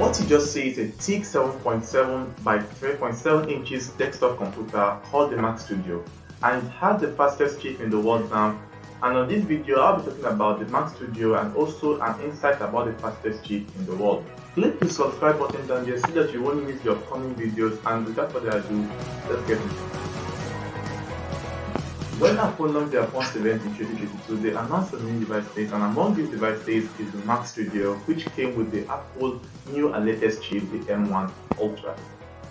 What you just see is a thick 7.7 by 3.7 inches desktop computer called the Mac Studio, and it has the fastest chip in the world now. And on this video I'll be talking about the Mac Studio and also an insight about the fastest chip in the world. Click the subscribe button down there so that you won't miss the upcoming videos, and without further ado, let's get into it. When Apple launched their first event in 2022, they announced some new devices, and among these devices is the Mac Studio, which came with the Apple new and latest chip, the M1 Ultra.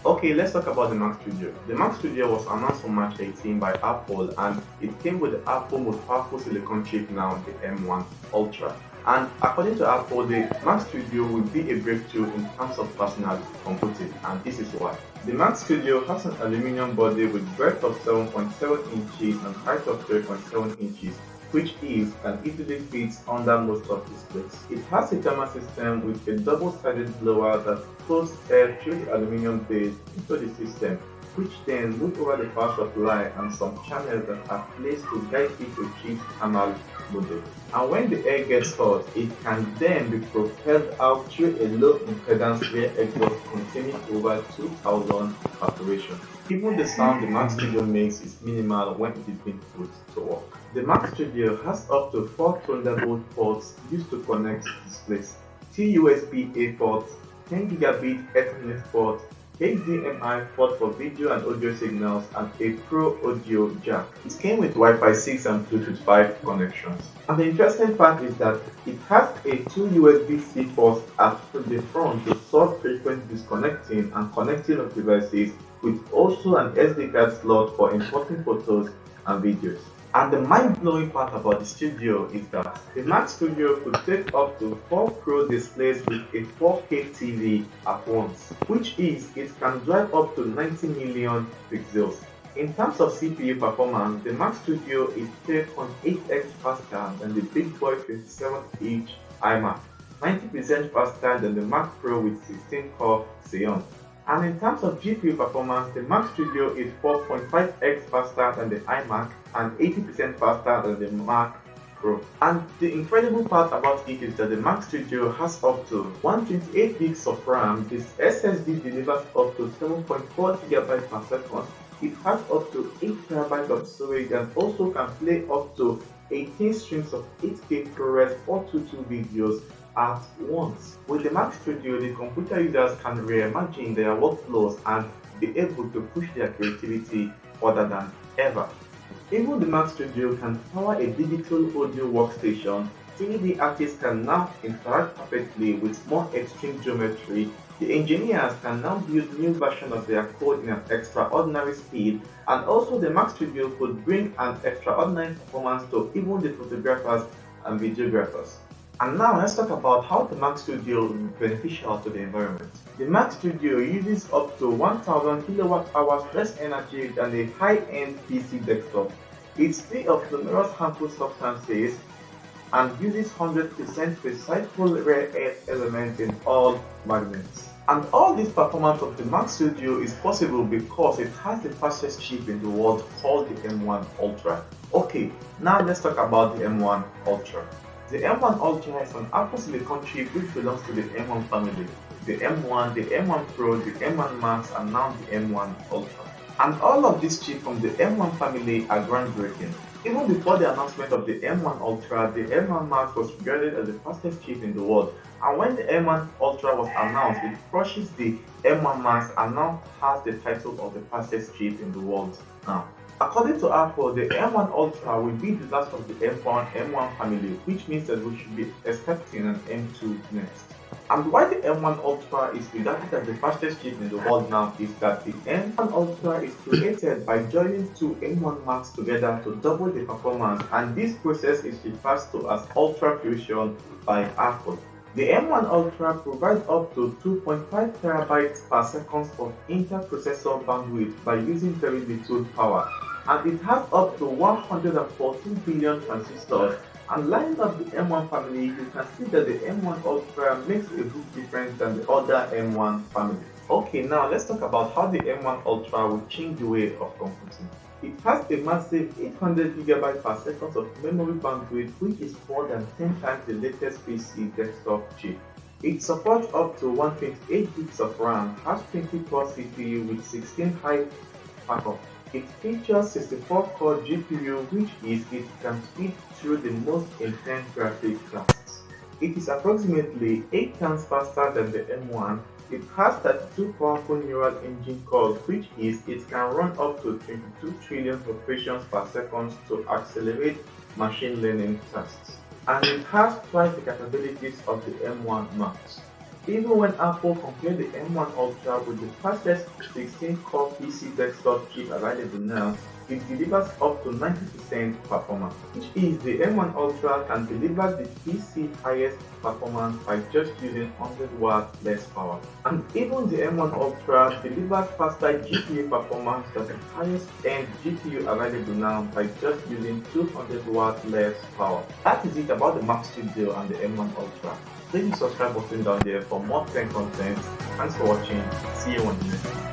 Okay, let's talk about the Mac Studio. The Mac Studio was announced on March 18 by Apple, and it came with the Apple most powerful silicon chip now, the M1 Ultra. And according to Apple, the Mac Studio will be a breakthrough in terms of personal computing, and this is why. The Mac Studio has an aluminum body with breadth of 7.7 inches and height of 3.7 inches, which is and easily fits under most of its plates. It has a thermal system with a double-sided blower that flows air through the aluminum base into the system, which then moves over the power supply and some channels that are placed to guide it to chip's thermal model. And when the air gets hot, it can then be propelled out through a low impedance rear exhaust containing over 2000 perforations. Even the sound the Mac Studio makes is minimal when it is being put to work. The Mac Studio has up to 4 Thunderbolt ports used to connect displays, 2 USB-A ports, 10 gigabit Ethernet port, HDMI port for video and audio signals, and a Pro Audio jack. It came with Wi-Fi 6 and Bluetooth 5 connections. And the interesting part is that it has a 2 USB-C ports at the front to solve frequent disconnecting and connecting of devices, with also an SD card slot for importing photos and videos. And the mind-blowing part about the Studio is that the Mac Studio could take up to 4 Pro displays with a 4K TV at once, which is it can drive up to 90 million pixels. In terms of CPU performance, the Mac Studio is 3.8x faster than the big boy 27-inch iMac, 90% faster than the Mac Pro with 16-core Xeon. And in terms of GPU performance, the Mac Studio is 4.5x faster than the iMac and 80% faster than the Mac Pro. And the incredible part about it is that the Mac Studio has up to 128 gigs of RAM. This SSD delivers up to 7.4 GB per second. It has up to 8 TB of storage and also can play up to 18 streams of 8K ProRes 422 videos at once. With the Mac Studio, the computer users can reimagine their workflows and be able to push their creativity further than ever. Even the Mac Studio can power a digital audio workstation. 3D artists can now interact perfectly with more extreme geometry. The engineers can now build new versions of their code in an extraordinary speed, and also the Mac Studio could bring an extraordinary performance to even the photographers and videographers. And now let's talk about how the Mac Studio is beneficial to the environment. The Mac Studio uses up to 1000 kWh less energy than a high-end PC desktop. It's free of numerous harmful substances and uses 100% recycled rare earth elements in all magnets. And all this performance of the Mac Studio is possible because it has the fastest chip in the world called the M1 Ultra. Okay, now let's talk about the M1 Ultra. The M1 Ultra is an Apple silicon chip which belongs to the M1 family. The M1, the M1 Pro, the M1 Max, and now the M1 Ultra. And all of these chips from the M1 family are groundbreaking. Even before the announcement of the M1 Ultra, the M1 Max was regarded as the fastest chip in the world. And when the M1 Ultra was announced, it crushes the M1 Max and now has the title of the fastest chip in the world now. According to Apple, the M1 Ultra will be the last of the M1 family, which means that we should be expecting an M2 next. And why the M1 Ultra is regarded as the fastest chip in the world now is that the M1 Ultra is created by joining 2 M1 Max together to double the performance, and this process is referred to as Ultra Fusion by Apple. The M1 Ultra provides up to 2.5 TB per second of inter-processor bandwidth by using very little power, and it has up to 114 billion transistors. And lining up the M1 family, you can see that the M1 Ultra makes a big difference than the other M1 family. Okay, now let's talk about how the M1 Ultra will change the way of computing. It has a massive 800 GB per second of memory bandwidth, which is more than 10 times the latest PC desktop chip. It supports up to 128 gigs of RAM, has 20-core CPU with 16 high backup. It features 64-core GPU, which is it can speed through the most intense graphic tasks. It is approximately 8 times faster than the M1. It has 32 powerful neural engine cores, which is it can run up to 22 trillion operations per second to accelerate machine learning tasks. And it has twice the capabilities of the M1 Max. Even when Apple compared the M1 Ultra with the fastest 16-core PC desktop chip available now, it delivers up to 90% performance, which is the M1 Ultra can deliver the PC highest performance by just using 100 watts less power. And even the M1 Ultra delivers faster GPU performance than the highest end GPU available now by just using 200 watts less power. That is it about the Max chip deal and the M1 Ultra. Click the subscribe button down there for more tech content. Thanks for watching. See you on the next one.